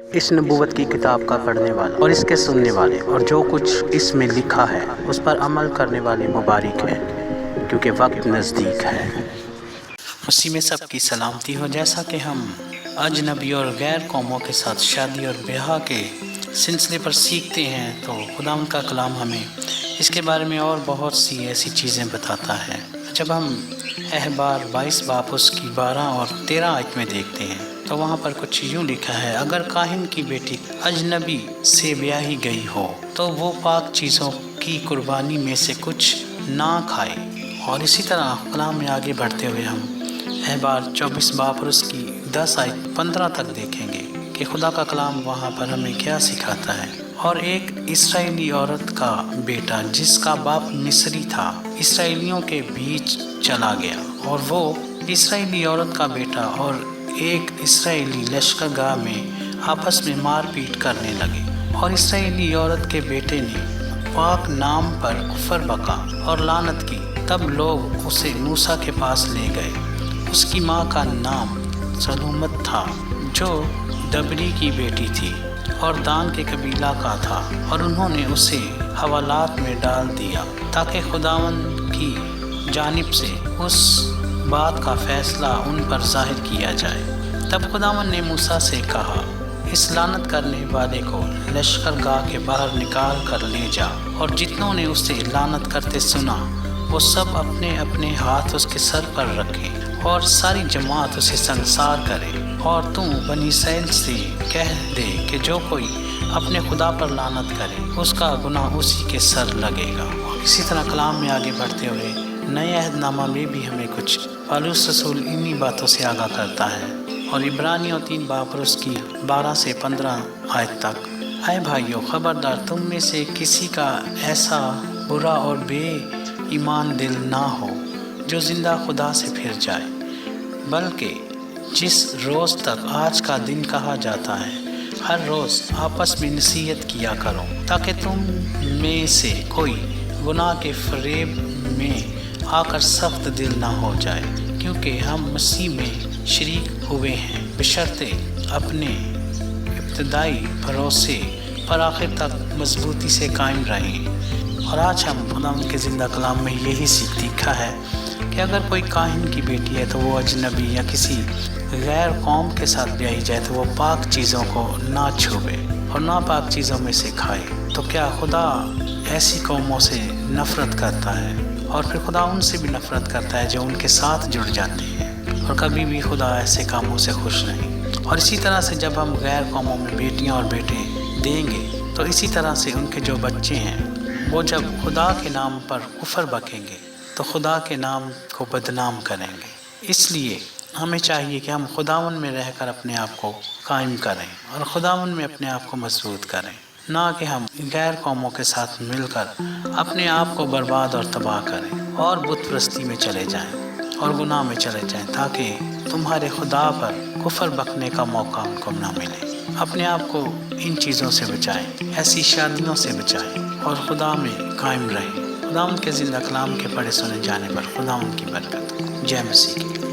اس نبوت کی کتاب کا پڑھنے والا اور اس کے سننے والے اور جو کچھ اس میں لکھا ہے اس پر عمل کرنے والے مبارک ہیں، کیونکہ وقت نزدیک ہے۔ اسی میں سب کی سلامتی ہو۔ جیسا کہ ہم اجنبی اور غیر قوموں کے ساتھ شادی اور بیاہ کے سلسلے پر سیکھتے ہیں، تو خدا کا کلام ہمیں اس کے بارے میں اور بہت سی ایسی چیزیں بتاتا ہے۔ جب ہم احبار 22 باب اس کی 12 اور 13 آیت میں دیکھتے ہیں تو وہاں پر کچھ یوں لکھا ہے: اگر کاہن کی بیٹی اجنبی سے بیاہی گئی ہو تو وہ پاک چیزوں کی قربانی میں سے کچھ نہ کھائے۔ اور اسی طرح کلام میں آگے بڑھتے ہوئے ہم احبار 24 باب اور اس کی 10 آیت 15 تک دیکھیں گے کہ خدا کا کلام وہاں پر ہمیں کیا سکھاتا ہے۔ اور ایک اسرائیلی عورت کا بیٹا جس کا باپ مصری تھا اسرائیلیوں کے بیچ چلا گیا، اور وہ اسرائیلی عورت کا بیٹا اور ایک اسرائیلی لشکرگاہ میں آپس میں مار پیٹ کرنے لگے، اور اسرائیلی عورت کے بیٹے نے پاک نام پر کفر بکا اور لعنت کی۔ تب لوگ اسے موسیٰ کے پاس لے گئے۔ اس کی ماں کا نام سلومت تھا جو دبری کی بیٹی تھی اور دان کے قبیلہ کا تھا، اور انہوں نے اسے حوالات میں ڈال دیا تاکہ خداوند کی جانب سے اس بات کا فیصلہ ان پر ظاہر کیا جائے۔ تب خداوند نے موسیٰ سے کہا: اس لعنت کرنے والے کو لشکرگاہ کے باہر نکال کر لے جا، اور جتنوں نے اسے لعنت کرتے سنا وہ سب اپنے اپنے ہاتھ اس کے سر پر رکھیں، اور ساری جماعت اسے سنسار کرے۔ اور تو بنی اسرائیل سے کہہ دے کہ جو کوئی اپنے خدا پر لعنت کرے اس کا گناہ اسی کے سر لگے گا۔ اور اسی طرح کلام میں آگے بڑھتے ہوئے نئے عہد نامہ میں بھی ہمیں کچھ پالوس رسول انہی باتوں سے آگاہ کرتا ہے۔ اور عبرانیوں 3 باب اور اس کی 12 سے 15 آیت تک: اے بھائیو، خبردار، تم میں سے کسی کا ایسا برا اور بے ایمان دل نہ ہو جو زندہ خدا سے پھر جائے، بلکہ جس روز تک آج کا دن کہا جاتا ہے ہر روز آپس میں نصیحت کیا کرو، تاکہ تم میں سے کوئی گناہ کے فریب میں آ کر سخت دل نہ ہو جائے، کیونکہ ہم مسیح میں شریک ہوئے ہیں، بشرطے اپنے ابتدائی بھروسے پر آخر تک مضبوطی سے قائم رہیں۔ اور آج ہم خدا کے زندہ کلام میں یہی سیکھا ہے کہ اگر کوئی کاہن کی بیٹی ہے تو وہ اجنبی یا کسی غیر قوم کے ساتھ بیاہی جائے تو وہ پاک چیزوں کو نہ چھوئے اور نہ پاک چیزوں میں سے کھائے۔ تو کیا خدا ایسی قوموں سے نفرت کرتا ہے؟ اور پھر خدا ان سے بھی نفرت کرتا ہے جو ان کے ساتھ جڑ جاتے ہیں، اور کبھی بھی خدا ایسے کاموں سے خوش نہیں۔ اور اسی طرح سے جب ہم غیر قوموں میں بیٹیاں اور بیٹے دیں گے تو اسی طرح سے ان کے جو بچے ہیں وہ جب خدا کے نام پر کفر بکیں گے تو خدا کے نام کو بدنام کریں گے۔ اس لیے ہمیں چاہیے کہ ہم خداوند میں رہ کر اپنے آپ کو قائم کریں اور خداوند میں اپنے آپ کو مضبوط کریں، نہ کہ ہم غیر قوموں کے ساتھ مل کر اپنے آپ کو برباد اور تباہ کریں اور بت پرستی میں چلے جائیں اور گناہ میں چلے جائیں، تاکہ تمہارے خدا پر کفر بکنے کا موقع ان کو نہ ملے۔ اپنے آپ کو ان چیزوں سے بچائیں، ایسی شادیوں سے بچائیں اور خدا میں قائم رہیں۔ خداوند کے زندہ کلام کے پڑھے سنے جانے پر خداوند کی برکت۔ جے مسیح کی۔